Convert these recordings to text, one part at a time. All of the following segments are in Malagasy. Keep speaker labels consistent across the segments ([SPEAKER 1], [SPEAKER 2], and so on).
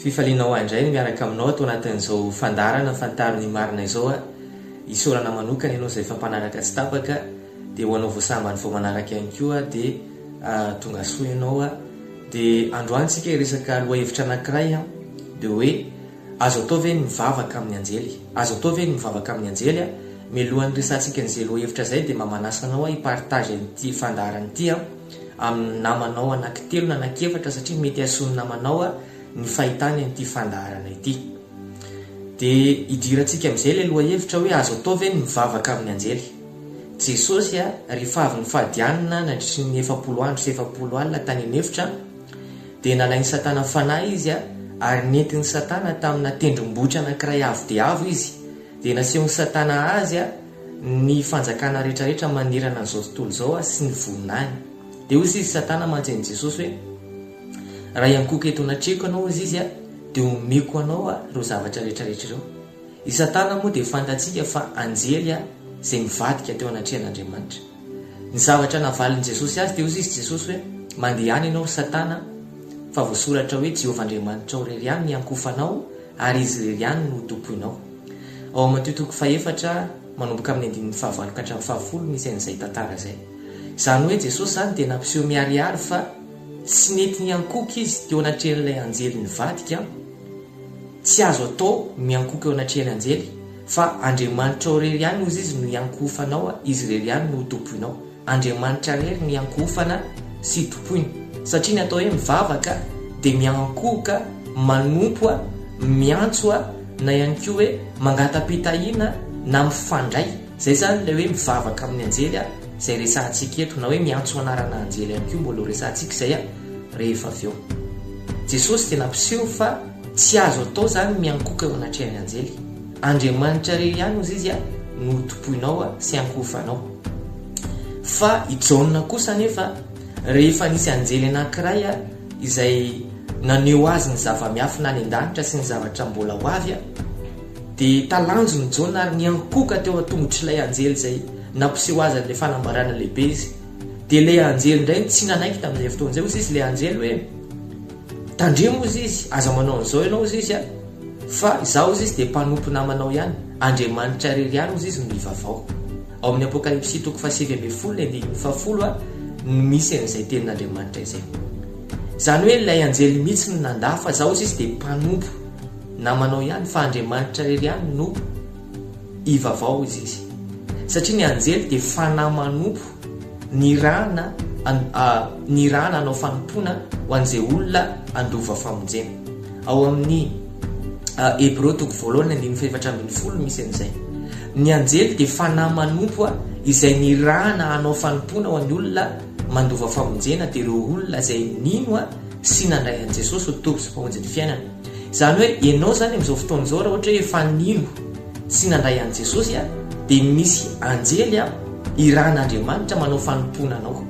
[SPEAKER 1] Fifalianao andray miaraka aminao atao anatin'izao fandarana fantariny marina izao a isorana manokana ianao izay fampanaraka tsy tapaka dia ho anao voasambany vao manaraka ihany koa dia tonga soa ianao a dia androantsika resaka loha hevitra anankiray a dia hoe azo atao ve ny mivavaka amin'ny anjely, azo atao ve ny mivavaka amin'ny anjely a mialohan'ny resantsika an'izay loha hevitra zay dia mamanasa anao a hipartage an'ity fandarana ity a amin'ny namanao anankitelo na anankefatra satria mety asony namanao a ny fahitany an'ity fandarana ity. Dia idirantsika amin'izay ilay loha hevitra hoe azo atao ve ny mivavaka amin'ny anjely. Jesosy a rehefa avy ny fahadianina nandritry ny 70 andro sy 70 alina tany anefitra dia nalainy Satana fanahy izy a ary nentin'ny Satana tamina tendrombohitra anankiray avo dia avo izy dia nasehony Satana azy a ny fanjakana rehetrarehetra manerana an'izao tontolo izao a sy ny voninahiny. Dia hoy izy Satana mantsy Jesosy hoe raha iankoka eto anatrehako anao izy izy a dia omeko anao a ireo zavatra rehetrarehetra ireo. I Satana moa dia fantatsika fa anjely a izay mivadika teo anatrehan'Andriamanitra. Ny zavatra navaliny Jesosy azy dia hoy izy Jesosy hoe mandeha any ianao Satana fa voasoratra hoe Jehovah-Andriamanitra ao irery ihany ny ankofanao ary izy irery ihany no tompoinao. Ao amin'ny Toko 4 manomboka amin'ny 19 ka hatramin'ny 10 misy an'izay tantara izay. Izany hoe Jesosy zany dia nampiseho miharihary fa tsy nety miankoka izy teo anatrehan'ilay anjely nivadika, tsy azo atao miankoka eo anatrehan'ny anjely fa Andriamanitra ao irery ihany ozy izy no iankofanao a izy irery ihany no tompoinao. Andriamanitra irery no iankofana sy tompoina satria ny atao hoe mivavaka dia miankoka, manompo a, miantso a, na ihany koa hoe mangatapitahiana na mifandray. Zay zany ilay hoe mivavaka amin'ny anjely a izay resantsika eto, na hoe miantso anarana anjely ihany koa mbola resantsika izay a rehefa avy eo. Jesosy dia nampiseho fa tsy azo atao zany miankoka eo anatrehan'ny anjely. Andriamanitra irery ihany ozy izy a no tompoinao a sy ankofanao. Fa i Jaona kosa nefa rehefa nisy anjely anankiray a izay naneho azy ny zava-miafy na ny an-danitra sy ny zavatra mbola ho avy a dia talanjo ny Jaona ary niankoka teo an-tongotr'ilay anjely izay nampiseho azy an'ilay fanambarana lehibe izy. Dia ilay anjely indray tsy nanaiky tamin'izay fotoan'izay ozy izy ilay anjely hoe tandremo ozy izy aza manao an'izao ianao ozy izy a fa izaho ozy izy dia mpanompo namanao ihany, Andriamanitra irery ihany ozy izy no ivavao. Ao amin'ny Apokalipsy Toko 7:10 a no misy an'izay tenin'Andriamanitra izay. Izany hoe ilay anjely mihitsy no nandà fa izaho ozy izy dia mpanompo namanao ihany fa Andriamanitra irery ihany no ivavao izy izy. Satria ny anjely dia fanahy manompo ny rana hanao fanompoana ho an'izay olona andova famonjena. Ao amin'ny Hebreo Toko 2:7 misy an'izay. Ny anjely dia fanahy manompo izay ny rana hanao fanompoana ho an'ny olona mandova famonjena dia ireo olona izay nino sy nandray an'i Jesosy ho tompo sy mpamonjy fiainana. Izany hoe ianao zany amin'izao fotoan'izao raha ohatra hoe efa nino sy nandray an'i Jesosy dia misy anjely iran'Andriamanitra manao fanompoana anao.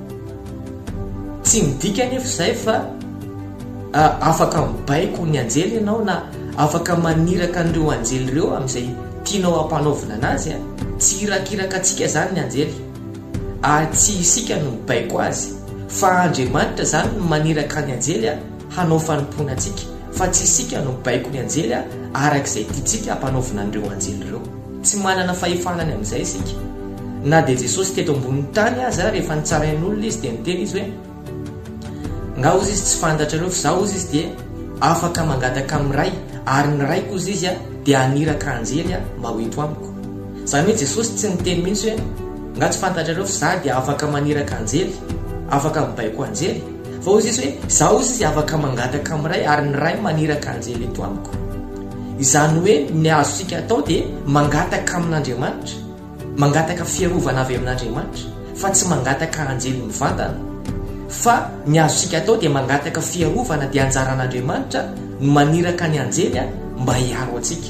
[SPEAKER 1] Tsy midika nefa izay fa afaka mibaiko ny anjely ianao na afaka maniraka an'ireo anjely ireo amin'izay tianao hampanaovina anazy tsy irakiraka antsika zany ny anjely ary tsy isika no mibaiko azy fa Andriamanitra zany no maniraka ny anjely hanao fanompoana antsika fa tsy isika no mibaiko ny anjely arak'izay tiantsika hampanaovina an'ireo anjely ireo. Tsy manana fahefanany amin'izay isika. Na dia Jesosy teto ambonin'ny tany aza rehefa nitsarain'olona izy dia niteny izy hoe nga ozy izy tsy fantatrareo fa zaho ozy izy dia afaka mangataka amin'ny ray ary ny raiko ozy izy dia aniraka anjely mba ho eto amiko. Izany hoe Jesosy tsy niteny mihitsy hoe nga tsy fantatrareo fa zaho dia afaka maniraka anjely, afaka mibaiko anjely, fa ozy izy hoe zaho ozy izy afaka mangataka amin'ny ray ary ny ray maniraka anjely eto amiko. Izany hoe ny azosika atao dia mangataka amin'Andriamanitra, mangataka fiarovana avy amin'Andriamanitra fa tsy mangataka anjely mivantana. Fa ny azosika atao dia mangataka fiarovana dia anjaran'Andriamanitra no maniraka ny anjely mba hiaro antsika.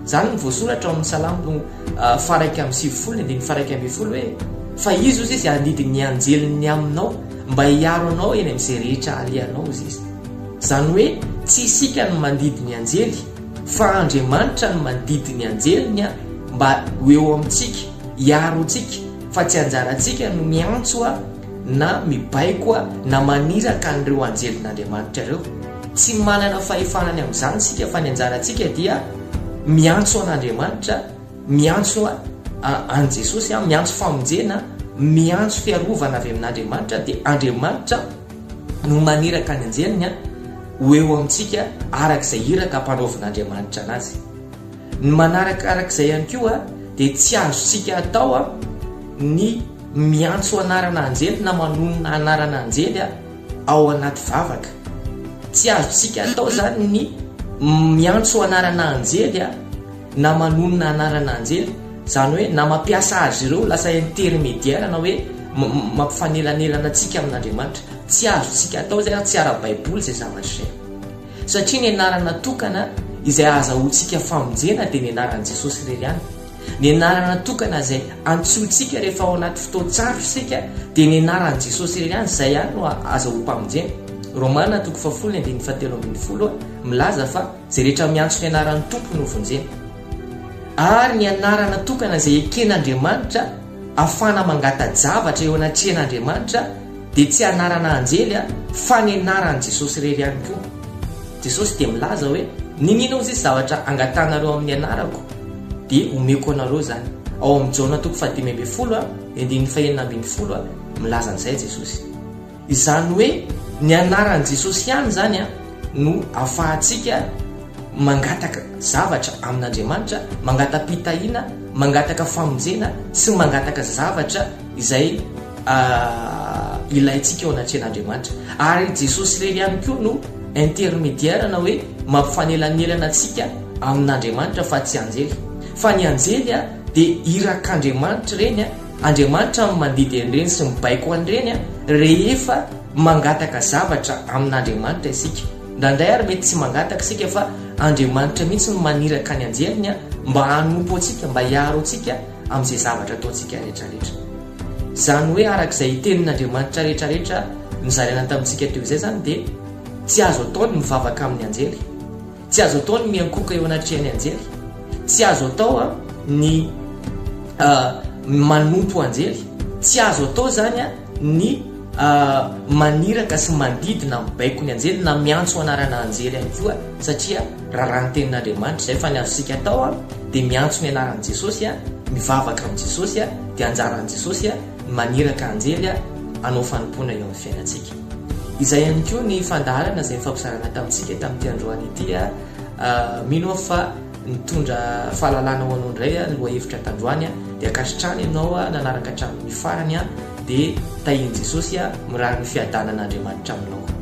[SPEAKER 1] Izany ny voasoratra ao amin'ny Salamo 1:7 hoe fa izy ozy izy andidiny anjeliny aminao mba hiaro anao eny amin'izay rehetra alianao izy izy. Izany hoe tsy isika no mandidy ny anjely fa Andriamanitra no mandidy ny anjeliny mba ho eo amintsika, hiaro antsika, fa tsy anjarantsika no miantso na mibaiko na maniraka an'ireo anjelin'Andriamanitra ireo. tsy manana fahefanany amin'izany sika fa ny anjarantsika dia miantso an'Andriamanitra, miantso an Jesosy, miantso famonjena, miantso fiarovana avy amin'Andriamanitra, dia Andriamanitra no maniraka ny anjeliny ho eo amintsika arak'izay iraka ampanaovan'Andriamanitra anazy. Ny manarakarak'izay ihany koa dia tsy azontsika atao ny miantso anarana anjely na manonona anarana anjely ao anaty vavaka. Tsy azontsika atao zany ny miantso anarana anjely na manonona anarana anjely, zany hoe na mampiasa azy ireo lasa intermédiaire na hoe mampifanelanelana atsika amin'Andriamanitra. Tsy azontsika atao zay, tsy ara-baiboly zay zavatra zay, satria ny anarana tokana izay azahoantsika famonjena dia ny anaran'i Jesosy irery ihany. Ny anarana tokana izay antsointsika rehefa ao anaty fotoan-tsarotra isika dia ny anaran'i Jesosy irery ihany, izay ihany no azahoam-pamonjena. Romana 4:17 milaza fa izay rehetra miantso ny anaran'ny Tompo no vonjena. Ary ny anarana tokana izay eken'Andriamanitra ahafana mangata-javatra eo anatrehan'Andriamanitra dia tsy anarana anjely fa ny anaran'i Jesosy irery ihany koa. Jesosy dia milaza hoe ninino izy zavatra angatanareo amin'ny anarako dia omeko anareo zany. Ao amin'ny Jona 5:12 milaza an'izay Jesosy. Izany hoe ny anaran'i Jesosy ihany zany no ahafahantsika mangataka zavatra amin'Andriamanitra, mangatapitahiana, mangataka famonjena sy mangataka zavatra izay ilaintsika ao anatrehan'Andriamanitra. Ary Jesosy irery ihany koa no intermédiaire na hoe mampifanelanelana atsika amin'Andriamanitra fa tsy anjely. Fa ny anjely dia irak'Andriamanitra reny, Andriamanitra mandidy an'ireny sy mibaiko an'ireny rehefa mangataka zavatra amin'Andriamanitra isika. Ndraindray ary mety tsy mangataka isika fa Andriamanitra mihitsy no maniraka ny anjeliny mba hanompo atsika, mba hiaro atsika amin'izay zavatra ataontsika rehetrarehetra. Zany hoe arak'izay tenin'Andriamanitra rehetrarehetra nizaraina tamintsika teo izay zany dia tsy azo atao ny mivavaka amin'ny anjely, tsy azo atao ny miankoka eo anatrehan'ny anjely, tsy azo atao ny manompo anjely, tsy azo atao zany ny maniraka sy mandidina mibaiko ny anjely na miantso anarana anjely ihany koa, satria raha ny tenin'Andriamanitra izay fa ny azontsika atao dia miantso ny anaran'i Jesosy, mivavaka amin'i Jesosy, dia anjaran'i Jesosy maniraka anjely hanao fanompoana eo amin'ny fiainantsika. Izay ihany koa ny fandaharana izay mifampizarana tamintsika tamin'ity androany ity. Mino aho fa nitondra fahalalana ho anao indray lohahevitra tandroany dia akasitrany ianao nanaraka hatramin'ny farany dia tahian'i Jesosy mirary ny fiadanan'Andriamanitra aminao.